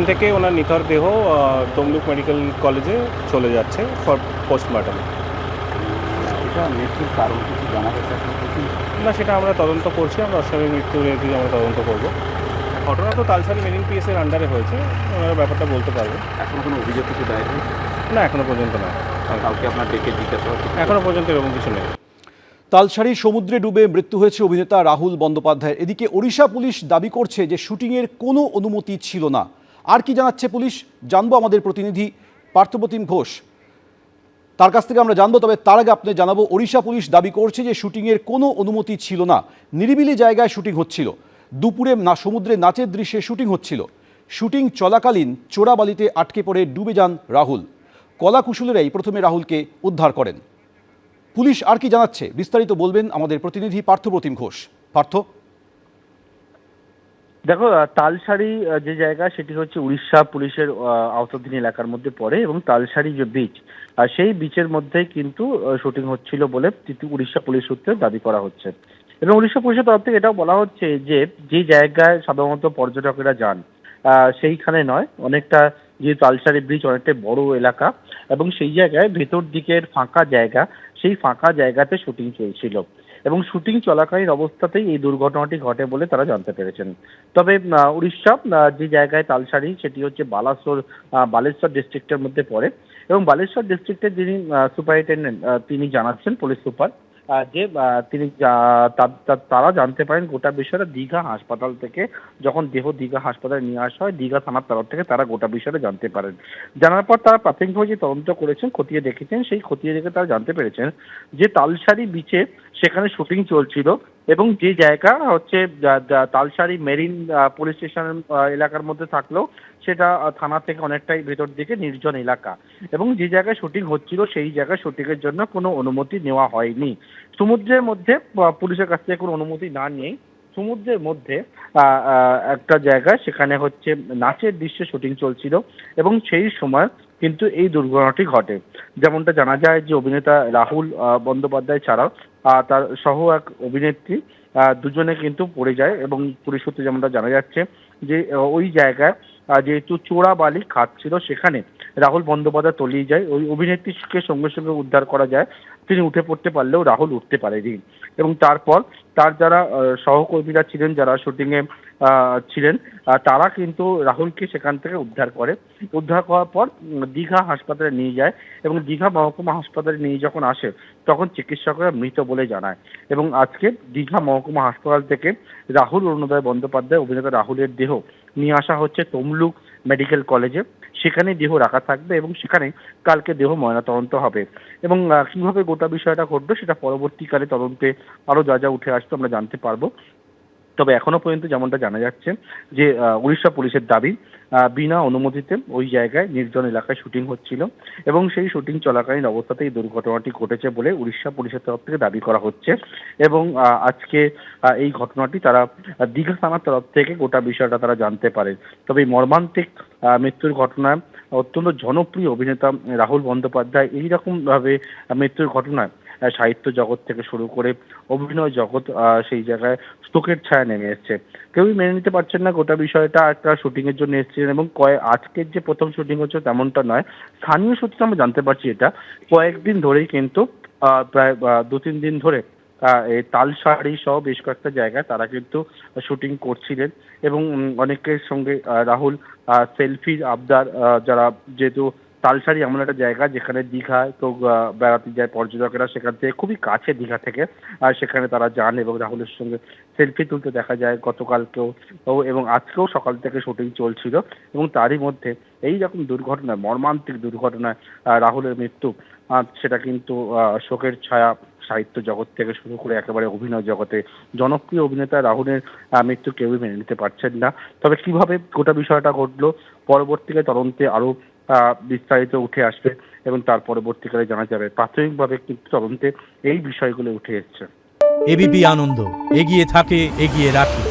থেকে ওনার নিথর দেহ তমলুক মেডিকেল কলেজে চলে যাচ্ছে ফর পোস্টমর্টম। এটা মৃত্যুর কারণ কিছু জানা গেছে না, সেটা আমরা তদন্ত করছি। আমরা অস্বাভাবিক মৃত্যু নিয়ে আমরা তদন্ত করব। ঘটনা তো তালসারি মেরিন পিএসের আন্ডারে হয়েছে, ওনারা ব্যাপারটা বলতে পারবে। এখন কোনো অভিযোগ কিছু দায়ের হয়েছে? না, এখনো পর্যন্ত না। কাউকে আপনার ডেকে জিজ্ঞাসাবাদ এখনো পর্যন্ত এরকম কিছু নেই। তালসারীর সমুদ্রে ডুবে মৃত্যু হয়েছে অভিনেতা রাহুল বন্দ্যোপাধ্যায়ের। এদিকে ওড়িশা পুলিশ দাবি করছে যে শুটিংয়ের কোনো অনুমতি ছিল না। আর কি জানাচ্ছে পুলিশ জানবো আমাদের প্রতিনিধি পার্থপ্রতিম ঘোষ, তার কাছ থেকে আমরা জানবো। তবে তার আগে আপনি জানাবো, ওড়িশা পুলিশ দাবি করছে যে শুটিংয়ের কোনো অনুমতি ছিল না। নিরিবিলি জায়গায় শুটিং হচ্ছিল, দুপুরে সমুদ্রে নাচের দৃশ্যে শুটিং হচ্ছিল। শুটিং চলাকালীন চোরাবালিতে আটকে পড়ে ডুবে যান রাহুল। কলাকুশলীরাই প্রথমে রাহুলকে উদ্ধার করেন। পুলিশ আর কি জানাচ্ছে বিস্তারিত বলবেন আমাদের প্রতিনিধি পার্থপ্রতিম ঘোষ। পার্থ, দেখো, তালসারি যে জায়গা সেটি হচ্ছে উড়িষ্যা পুলিশের আওতাধীন এলাকার মধ্যে পড়ে এবং তালসারি যে বিচ সেই বিচের মধ্যেই কিন্তু শুটিং হচ্ছিল বলে উড়িষ্যা পুলিশ সূত্রে দাবি করা হচ্ছে। এবং উড়িষ্যা পুলিশের তরফ থেকে এটাও বলা হচ্ছে যে যে জায়গায় সাধারণত পর্যটকেরা যান সেইখানে নয়, অনেকটা যে তালসারি ব্রিজ অনেকটাই বড় এলাকা এবং সেই জায়গায় ভেতর দিকের ফাঁকা জায়গা, সেই ফাঁকা জায়গাতে শুটিং চলছিল এবং শুটিং চলাকালীন অবস্থাতেই এই দুর্ঘটনাটি ঘটে বলে তারা জানতে পেরেছেন। তবে উড়িষ্যা যে জায়গায় তালসারি সেটি হচ্ছে বালেশ্বর ডিস্ট্রিক্টের মধ্যে পড়ে এবং বালেশ্বর ডিস্ট্রিক্টের যিনি সুপারিনটেন্ডেন্ট তিনি জানাচ্ছেন, পুলিশ সুপার, যে তিনি তারা জানতে পারেন গোটা বিষয়টা দীঘা হাসপাতাল থেকে। যখন দেহ দীঘা হাসপাতালে নিয়ে আসা হয়, দীঘা থানার তরফ থেকে তারা গোটা বিষয়টা জানতে পারেন। জানার পর তারা প্রাথমিকভাবে যে তদন্ত করেছেন, খতিয়ে দেখেছেন, সেই খতিয়ে দেখে তারা জানতে পেরেছেন যে তালসারি বিচে সেখানে শুটিং চলছিল এবং যে জায়গা হচ্ছে তালসারি মেরিন পুলিশ স্টেশন এলাকার মধ্যে থাকলেও সেটা থানা থেকে অনেকটাই ভেতর দিকে নির্জন এলাকা এবং যে জায়গায় শুটিং হচ্ছিল সেই জায়গায় শুটিংয়ের জন্য কোনো অনুমতি নেওয়া হয়নি। সমুদ্রের মধ্যে পুলিশের কাছ থেকে কোনো অনুমতি না নিয়েই সমুদ্রের মধ্যে একটা জায়গায় সেখানে হচ্ছে নাচের দৃশ্যে শুটিং চলছিল এবং সেই সময় কিন্তু এই দুর্ঘটনাটি ঘটে। যেমনটা জানা যায় যে অভিনেতা রাহুল বন্দ্যোপাধ্যায় ছাড়াও তার সহ এক অভিনেত্রী দুজনে কিন্তু পড়ে যায় এবং পুলিশ সূত্রে যেমনটা জানা যাচ্ছে যে ওই জায়গায় যেহেতু চোরা বালি খাচ্ছিল সেখানে রাহুল বন্দ্যোপাধ্যায় তলিয়ে যায়। ওই অভিনেত্রীকে সঙ্গে সঙ্গে উদ্ধার করা যায়, তিনি উঠে পড়তে পারলেও রাহুল উঠতে পারেনি এবং তারপর তার যারা সহকর্মীরা ছিলেন, যারা শুটিংয়ে ছিলেন, তারা কিন্তু রাহুলকে সেখান থেকে উদ্ধার করার পর দীঘা হাসপাতালে নিয়ে যায় এবং দীঘা মহকুমা হাসপাতালে নিয়ে যখন আসে তখন চিকিৎসকরা মৃত বলে জানায় এবং আজকে দীঘা মহকুমা হাসপাতাল থেকে রাহুল অরুণোদয় বন্দ্যোপাধ্যায় অভিনেতা রাহুলের দেহ নিয়ে আসা হচ্ছে তমলুক মেডিকেল কলেজে। সেখানে দেহ রাখা থাকবে এবং সেখানে কালকে দেহ ময়নাতদন্ত হবে এবং কিভাবে গোটা বিষয়টা ঘটবে সেটা পরবর্তীকালে তদন্তে আরো যা যা উঠে আসবে আমরা জানতে পারবো। তবে এখনো পর্যন্ত যেমনটা জানা যাচ্ছে যে উড়িষ্যা পুলিশের দাবি বিনা অনুমতিতে ওই জায়গায় নির্জন এলাকায় শুটিং হচ্ছিল এবং সেই শুটিং চলাকালীন অবস্থাতেই দুর্ঘটনাটি ঘটেছে বলে উড়িষ্যা পুলিশের তরফ থেকে দাবি করা হচ্ছে এবং আজকে এই ঘটনাটি তারা দীঘা থানার তরফ থেকে গোটা বিষয়টা তারা জানতে পারে। তবে এই মর্মান্তিক মৃত্যুর ঘটনায় অত্যন্ত জনপ্রিয় অভিনেতা রাহুল বন্দ্যোপাধ্যায় এইরকম ভাবে মৃত্যুর ঘটনায় সাহিত্য জগৎ থেকে শুরু করে অভিনয় জগৎ সেই জায়গায় শোকের ছায়া নেমে এসছে। কেউই মেনে নিতে পারছেন না গোটা বিষয়টা একটা শুটিং এর জন্য এসেছিলেন এবং আজকের যে প্রথম শুটিং হচ্ছে তেমনটা নয়। স্থানীয় সূত্রে আমরা জানতে পারছি এটা কয়েকদিন ধরেই কিন্তু প্রায় 2-3 দিন ধরে এই তালসারি সহ বেশ কয়েকটা জায়গায় তারা কিন্তু শুটিং করছিলেন এবং অনেকের সঙ্গে রাহুল সেলফির আবদার, যারা যেহেতু তালসারি এমন একটা জায়গা যেখানে দীঘায় তো বেড়াতে যায় পর্যটকেরা, সেখান থেকে খুবই কাছে দীঘা থেকে, আর সেখানে তারা যান এবং রাহুলের সঙ্গে সেলফি তুলতে দেখা যায় গতকালকেও এবং আজকেও সকাল থেকে শুটিং চলছিল এবং তারই মধ্যে এই রকম দুর্ঘটনায়, মর্মান্তিক দুর্ঘটনায় রাহুলের মৃত্যু, সেটা কিন্তু শোকের ছায়া সাহিত্য জগৎ থেকে শুরু করে একেবারে অভিনয় জগতে। জনপ্রিয় অভিনেতা রাহুলের মৃত্যু কেউই মেনে নিতে পারছেন না। তবে কিভাবে গোটা বিষয়টা ঘটলো পরবর্তীকালে তদন্তে আরো বিস্তারিত উঠে আসবে এবং তার পরবর্তীকালে জানা যাবে। প্রাথমিকভাবে কিন্তু তদন্তে এই বিষয়গুলো উঠে এসছে। এবিপি আনন্দ, এগিয়ে থাকে, এগিয়ে রাখে।